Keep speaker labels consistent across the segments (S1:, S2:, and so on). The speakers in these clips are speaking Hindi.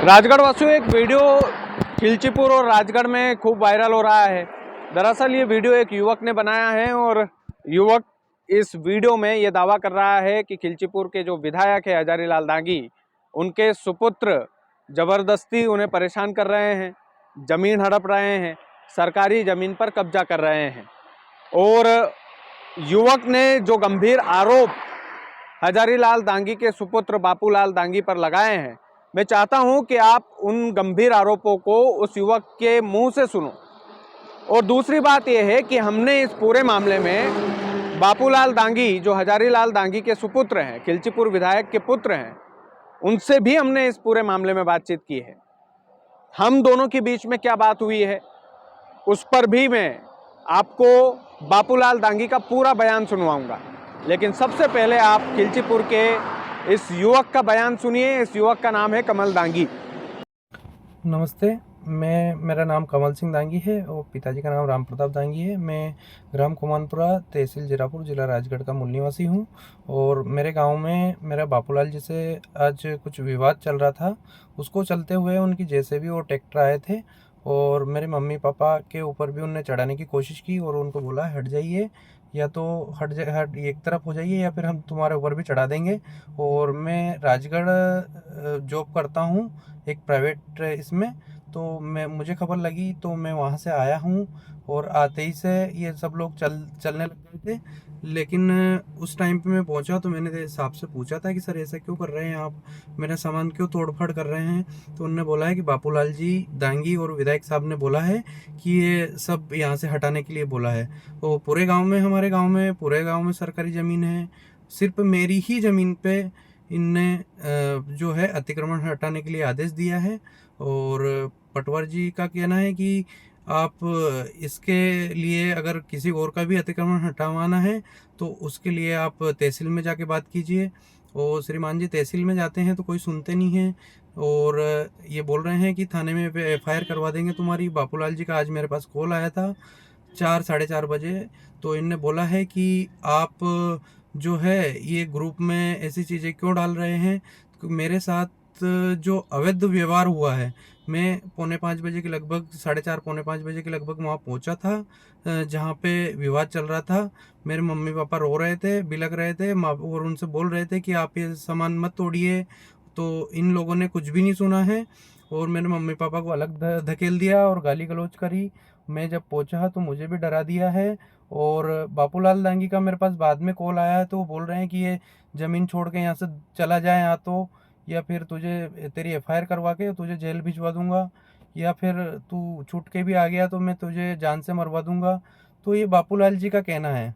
S1: राजगढ़ वासियों, एक वीडियो खिलचीपुर और राजगढ़ में खूब वायरल हो रहा है। दरअसल ये वीडियो एक युवक ने बनाया है और युवक इस वीडियो में ये दावा कर रहा है कि खिलचीपुर के जो विधायक है हजारी लाल दांगी, उनके सुपुत्र जबरदस्ती उन्हें परेशान कर रहे हैं, जमीन हड़प रहे हैं, सरकारी जमीन पर कब्जा कर रहे हैं। और युवक ने जो गंभीर आरोप हजारी लाल दांगी के सुपुत्र बापूलाल दांगी पर लगाए हैं, मैं चाहता हूं कि आप उन गंभीर आरोपों को उस युवक के मुंह से सुनो। और दूसरी बात यह है कि हमने इस पूरे मामले में बापूलाल दांगी, जो हजारी लाल दांगी के सुपुत्र हैं, खिलचीपुर विधायक के पुत्र हैं, उनसे भी हमने इस पूरे मामले में बातचीत की है। हम दोनों के बीच में क्या बात हुई है उस पर भी मैं आपको बापूलाल दांगी का पूरा बयान सुनवाऊंगा। लेकिन सबसे पहले आप खिलचीपुर के इस युवक का बयान सुनिए। इस युवक का नाम है कमल दांगी।
S2: नमस्ते, मेरा नाम कमल सिंह दांगी है और पिताजी का नाम राम प्रताप दांगी है। मैं ग्राम कुमानपुरा, तहसील जीरापुर, जिला राजगढ़ का मूल निवासी हूँ। और मेरे गांव में मेरा बापूलाल जी से आज कुछ विवाद चल रहा था। उसको चलते हुए उनकी जेसीबी और ट्रैक्टर आए थे और मेरे मम्मी पापा के ऊपर भी उनने चढ़ाने की कोशिश की और उनको बोला हट जाइए, या तो हट एक तरफ हो जाइए या फिर हम तुम्हारे ऊपर भी चढ़ा देंगे। और मैं राजगढ़ जॉब करता हूँ एक प्राइवेट इसमें, तो मुझे खबर लगी तो मैं वहाँ से आया हूँ। और आते ही से ये सब लोग चलने लग गए थे। लेकिन उस टाइम पे मैं पहुँचा तो मैंने साहब से पूछा था कि सर ऐसा क्यों कर रहे हैं आप, मेरा सामान क्यों तोड़फोड़ कर रहे हैं। तो उन्होंने बोला है कि बापूलाल जी दांगी और विधायक साहब ने बोला है कि ये सब यहाँ से हटाने के लिए बोला है। तो पूरे गांव में, हमारे गांव में, पूरे गांव में सरकारी ज़मीन है, सिर्फ मेरी ही ज़मीन पे इनने जो है अतिक्रमण हटाने के लिए आदेश दिया है। और पटवार जी का कहना है कि आप इसके लिए अगर किसी और का भी अतिक्रमण हटावाना है तो उसके लिए आप तहसील में जाके बात कीजिए। और श्रीमान जी तहसील में जाते हैं तो कोई सुनते नहीं है और ये बोल रहे हैं कि थाने में FIR करवा देंगे तुम्हारी। बापूलाल जी का आज मेरे पास कॉल आया था 4-4:30 बजे। तो इनने बोला है कि आप जो है ये ग्रुप में ऐसी चीज़ें क्यों डाल रहे हैं। मेरे साथ जो अवैध व्यवहार हुआ है, मैं 4:45 के लगभग, 4:30 4:45 के लगभग वहाँ पहुँचा था जहाँ पे विवाद चल रहा था। मेरे मम्मी पापा रो रहे थे, बिलख रहे थे और उनसे बोल रहे थे कि आप ये सामान मत तोड़िए। तो इन लोगों ने कुछ भी नहीं सुना है और मेरे मम्मी पापा को अलग धकेल दिया और गाली गलौज करी। मैं जब पहुंचा तो मुझे भी डरा दिया है। और बापूलाल दांगी का मेरे पास बाद में कॉल आया है तो वो बोल रहे हैं कि ये ज़मीन छोड़ के यहाँ से चला जाए, या तो या फिर तुझे तेरी FIR करवा के तुझे जेल भिजवा दूंगा, या फिर तू छूट के भी आ गया तो मैं तुझे जान से मरवा दूंगा। तो ये बापूलाल जी का कहना है,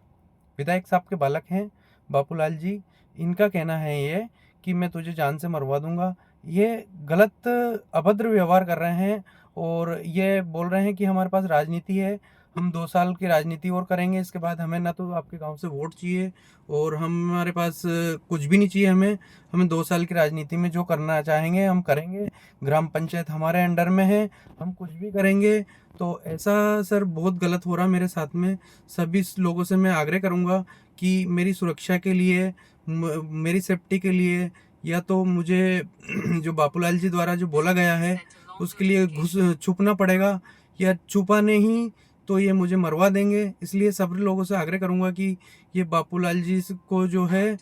S2: विधायक साहब के बालक हैं बापूलाल जी, इनका कहना है ये कि मैं तुझे जान से मरवा दूंगा। ये गलत अभद्र व्यवहार कर रहे हैं और ये बोल रहे हैं कि हमारे पास राजनीति है, हम 2 साल की राजनीति और करेंगे, इसके बाद हमें ना तो आपके गांव से वोट चाहिए और हमारे पास कुछ भी नहीं चाहिए। हमें 2 साल की राजनीति में जो करना चाहेंगे हम करेंगे। ग्राम पंचायत हमारे अंडर में है, हम कुछ भी करेंगे। तो ऐसा सर बहुत गलत हो रहा मेरे साथ में। सभी लोगों से मैं आग्रह करूंगा कि मेरी सुरक्षा के लिए, मेरी सेफ्टी के लिए, या तो मुझे जो बापूलाल जी द्वारा जो बोला गया है उसके लिए छुपना पड़ेगा, या छुपा नहीं तो ये मुझे मरवा देंगे। इसलिए सभी लोगों से आग्रह करूंगा कि ये बापूलाल जी को जो है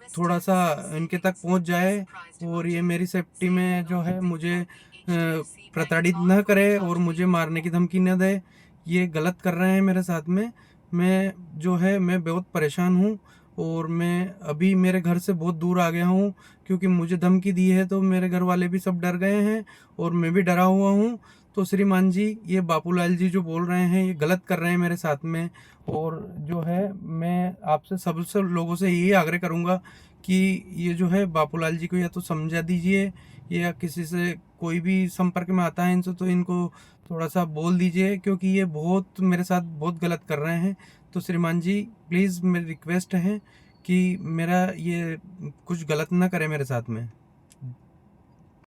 S2: थोड़ा सा इनके तक पहुंच जाए और ये मेरी सेफ्टी में जो है मुझे प्रताड़ित न करे और मुझे मारने की धमकी न दे। ये गलत कर रहे हैं मेरे साथ में। मैं जो है मैं बहुत परेशान हूँ और मैं अभी मेरे घर से बहुत दूर आ गया हूँ क्योंकि मुझे धमकी दी है। तो मेरे घर वाले भी सब डर गए हैं और मैं भी डरा हुआ हूँ। तो श्रीमान जी, ये बापूलाल जी जो बोल रहे हैं ये गलत कर रहे हैं मेरे साथ में। और जो है मैं आपसे सब लोगों से यही आग्रह करूँगा कि ये जो है बापूलाल जी को या तो समझा दीजिए, या किसी से कोई भी संपर्क में आता है इनसे तो इनको थोड़ा सा बोल दीजिए, क्योंकि ये बहुत मेरे साथ बहुत गलत कर रहे हैं। तो श्रीमान जी प्लीज़ मेरी रिक्वेस्ट है कि मेरा ये कुछ गलत ना करे मेरे साथ में।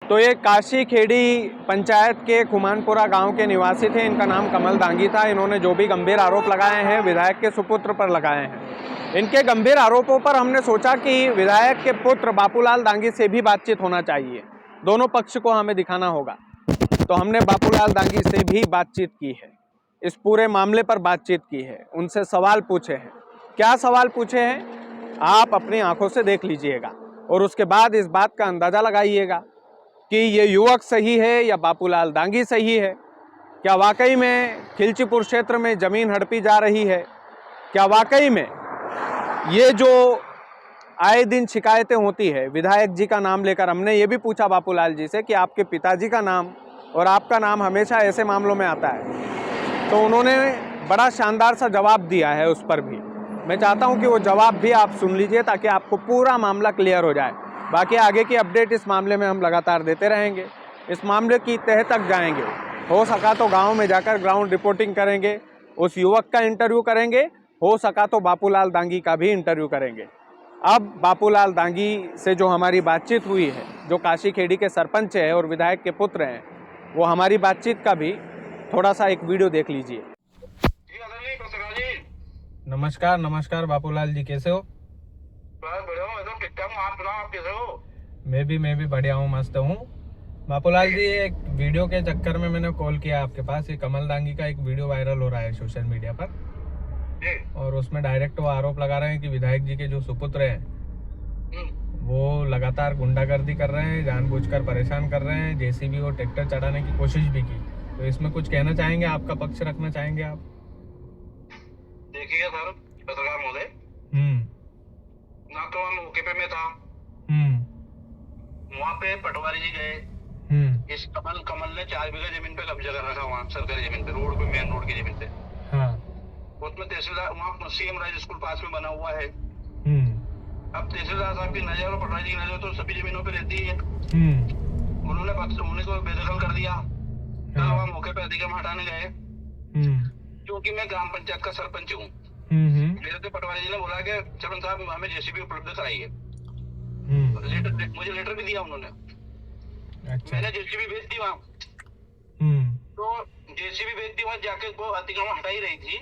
S1: तो ये काशी खेड़ी पंचायत के खुमानपुरा गांव के निवासी थे। इनका नाम कमल दांगी था। इन्होंने जो भी गंभीर आरोप लगाए हैं विधायक के सुपुत्र पर लगाए हैं। इनके गंभीर आरोपों पर हमने सोचा कि विधायक के पुत्र बापूलाल दांगी से भी बातचीत होना चाहिए। दोनों पक्ष को हमें दिखाना होगा। तो हमने बापूलाल दांगी से भी बातचीत की है, इस पूरे मामले पर बातचीत की है, उनसे सवाल पूछे हैं। क्या सवाल पूछे हैं आप अपनी आंखों से देख लीजिएगा और उसके बाद इस बात का अंदाजा लगाइएगा कि ये युवक सही है या बापूलाल दांगी सही है। क्या वाकई में खिलचीपुर क्षेत्र में जमीन हड़पी जा रही है? क्या वाकई में ये जो आए दिन शिकायतें होती है विधायक जी का नाम लेकर? हमने ये भी पूछा बापूलाल जी से कि आपके पिताजी का नाम और आपका नाम हमेशा ऐसे मामलों में आता है, तो उन्होंने बड़ा शानदार सा जवाब दिया है उस पर भी। मैं चाहता हूं कि वो जवाब भी आप सुन लीजिए ताकि आपको पूरा मामला क्लियर हो जाए। बाकी आगे की अपडेट इस मामले में हम लगातार देते रहेंगे, इस मामले की तह तक जाएंगे। हो सका तो गांव में जाकर ग्राउंड रिपोर्टिंग करेंगे, उस युवक का इंटरव्यू करेंगे, हो सका तो बापूलाल दांगी का भी इंटरव्यू करेंगे। अब बापूलाल दांगी से जो हमारी बातचीत हुई है, जो काशी खेड़ी के सरपंच है और विधायक के पुत्र हैं, वो हमारी बातचीत का भी थोड़ा सा एक वीडियो देख लीजिए। नमस्कार नमस्कार बापूलाल जी, कैसे हो?
S3: बढ़िया हूँ, एकदम ठीक ठाक हूँ। आप सुनाओ, आप कैसे हो?
S1: मैं भी बढ़िया हूँ, मस्त हूँ। बापूलाल जी, एक वीडियो के चक्कर में मैंने कॉल किया आपके पास। ये कमल दांगी का एक वीडियो वायरल हो रहा है सोशल मीडिया पर, और उसमें डायरेक्ट वो आरोप लगा रहे हैं कि विधायक जी के जो सुपुत्र हैं वो लगातार गुंडागर्दी कर रहे हैं, जानबूझकर परेशान कर रहे हैं, जेसीबी और ट्रैक्टर चढ़ाने की कोशिश भी की। तो इसमें कुछ कहना चाहेंगे, आपका पक्ष रखना चाहेंगे आप?
S3: देखिए सर पत्रकार महोदय, ना तो हम मौके पे मैं था, वहाँ पे पटवारी जी गए। इस कमल ने 4 बीघा जमीन पे कब्जा कर रखा, वहाँ सरकारी जमीन पे, रोड पे, मेन रोड की जमीन पे। उसमें तहसीलदार, वहाँ सीएम राज स्कूल पास में बना हुआ है। अब तहसीलदार साहब की नजर और पटवारी जी की नजर तो सभी जमीनों पे रहती है। उन्होंने को बेदखल कर दिया। वहाँ मौके पे अतिक्रमण हटाने गए, क्योंकि मैं ग्राम पंचायत का सरपंच हूँ। मेरे तो पटवारी जी ने बोला कि सरपंच साहब हमें जेसीबी उपलब्ध कराइए। मुझे लेटर भी दिया उन्होंने। अच्छा। मैंने जेसीबी भेज दी वहाँ। तो जेसीबी भेज दी वहाँ, जाके वो अतिक्रमण हटा ही रही थी।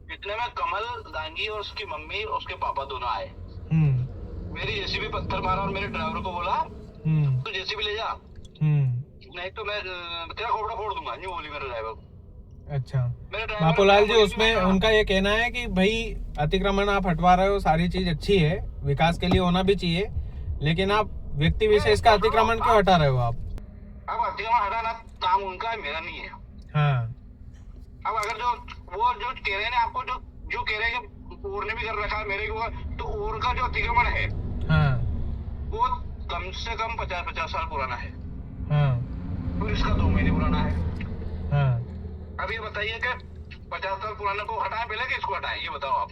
S3: इतने में कमल दांगी और उसकी मम्मी और उसके पापा दोनों आए। मेरी जेसीबी पत्थर मारा और मेरे ड्राइवर को बोला तो जेसीबी ले जा, नहीं तो मैं तेरा खोपड़ा फोड़ दूंगा, नहीं बोली मेरे ड्राइवर को।
S1: अच्छा बापूलाल जी, उसमें उनका ये कहना है कि भाई अतिक्रमण आप हटवा रहे हो, सारी चीज अच्छी है, विकास के लिए होना भी चाहिए, लेकिन आप व्यक्ति विशेष का अतिक्रमण क्यों हटा रहे हो आप?
S3: अब अतिक्रमण हटाना काम उनका है, मेरा नहीं है।
S1: हाँ।
S3: अब अगर जो कह रहे हैं आपको, जो कह रहे हैं कि और ने भी कर रखा है मेरे को, तो और का जो अतिक्रमण है वो कम से कम 50 साल पुराना है। तो इसका 2 महीने पुराना है। अब ये बताइए कि 50 साल पुराने को हटाएं पहले कि इसको हटाएं, ये बताओ आप।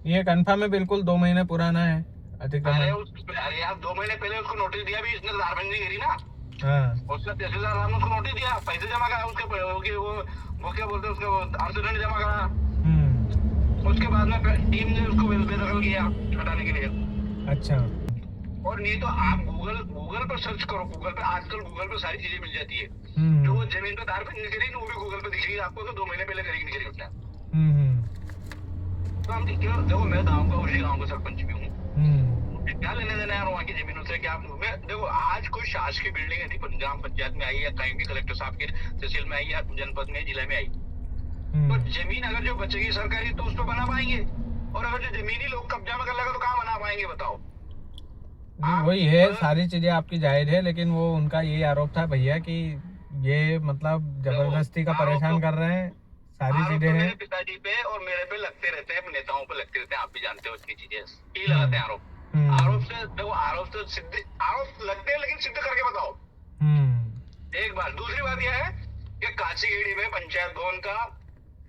S1: ये कंफर्म है, बिल्कुल 2 महीने पुराना है अतिक्रमण।
S3: अरे यार 2 महीने पहले उसको नोटिस दिया भी, इसने धारबंदी करी ना। उसने तहसीलदार साहब ने उसको नोटिस दिया, पैसे जमा करा उसके, वो क्या बोलते हैं उसको, अर्थदंड जमा करा। उसके बाद में टीम ने उसको बेदखल किया हटाने के लिए। अच्छा। और नहीं तो आप गूगल पर सर्च करो, गूगल पे आजकल गूगल पे सारी चीजें मिल जाती है। जो वो जमीन पे धारबंदी करी वो भी गूगल पे दिखेगी आपको कि 2 महीने पहले करी नहीं करी उसने। तो हम देखो, मैं गाँव का, उसी गाँव का सरपंच भी हूँ। क्या लेने देना है वहाँ की जमीनों से? क्या देखो, आज कोई शासकीय बिल्डिंग यदि ग्राम पंचायत में आई या कहीं भी कलेक्टर साहब के तहसील में आई या जनपद में, जिले में आई, तो जमीन अगर जो बचेगी सरकारी तो उस पर बना पाएंगे, और अगर जो जमीनी लोग कब्जा में कर लेगा तो कहाँ बना पाएंगे बताओ? वही है, सारी चीजें आपकी जायज है, लेकिन वो उनका ये आरोप था भैया कि ये मतलब जबरदस्ती का परेशान कर रहे हैं, सारी चीजें हैं। पिताजी पे और मेरे पे लगते रहते हैं, नेताओं पे लगते रहते हैं, आप भी जानते हो इसकी चीजें, ये लगाते हैं आरोप। आरोप से देखो, आरोप लगते हैं, लेकिन सिद्ध करके बताओ। एक बात। दूसरी बात यह है कि काशी खेड़ी में पंचायत भवन का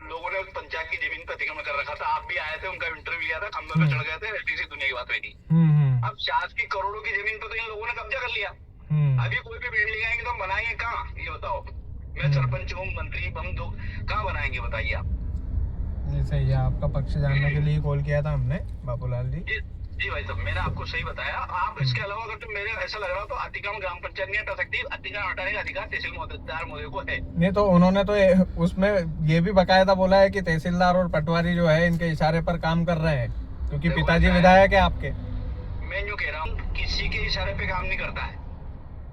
S3: लोगों ने पंचायत की जमीन पर अतिक्रमण कर रखा था। आप भी आए थे, उनका इंटरव्यू लिया था, खंबे पे चढ़ गए थे, ऐसी दुनिया की बात हुई थी। अब शासकीय करोड़ों की जमीन पर तो इन लोगों ने कब्जा कर लिया। अभी कोई भी बिल्डिंग आएंगे तो हम बनाएंगे कहाँ, ये बताओ? मैं सरपंच हूँ, मंत्री, हम दो, कहाँ बनाएंगे बताइए आप? सही है, आपका पक्ष जानने के लिए कॉल किया था हमने बापूलाल जी। जी भाई साहब, मैंने आपको सही बताया। आप इसके अलावा अगर तो मेरे ऐसा लग रहा हो तो अतिक्रमण ग्राम पंचायत नहीं हटा सकती, अतिक्रमण हटाने का अधिकार तहसीलदार महोदय को है। नहीं तो उन्होंने तो उसमें ये भी बकायदा बोला है कि तहसीलदार और पटवारी जो है इनके इशारे पर काम कर रहे हैं, क्योंकि पिताजी विधायक है आपके। मैं यूँ कह रहा हूँ, किसी के इशारे पे काम नहीं करता है।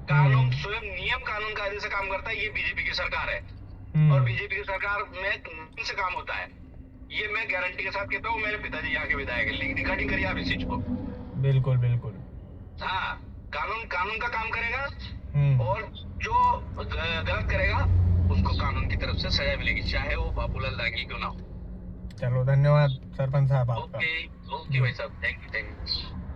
S3: कानून स्वयं नियम कानून कायदे से काम करता है, ये बीजेपी की सरकार है। और बीजेपी की सरकार में कानून से काम होता है, ये मैं गारंटी के साथ कहता हूँ। मेरे पिताजी यहाँ के विधायक हैं, रिकॉर्डिंग करिए आप इस चीज को।
S4: बिल्कुल बिल्कुल।
S3: हाँ, कानून कानून का काम करेगा, और जो गलत करेगा उसको कानून की तरफ से सजा मिलेगी, चाहे वो बाबूलाल दांगी क्यों ना हो।
S4: चलो धन्यवाद सरपंच साहब आपका।
S3: ओके भाई साहब, थैंक यू।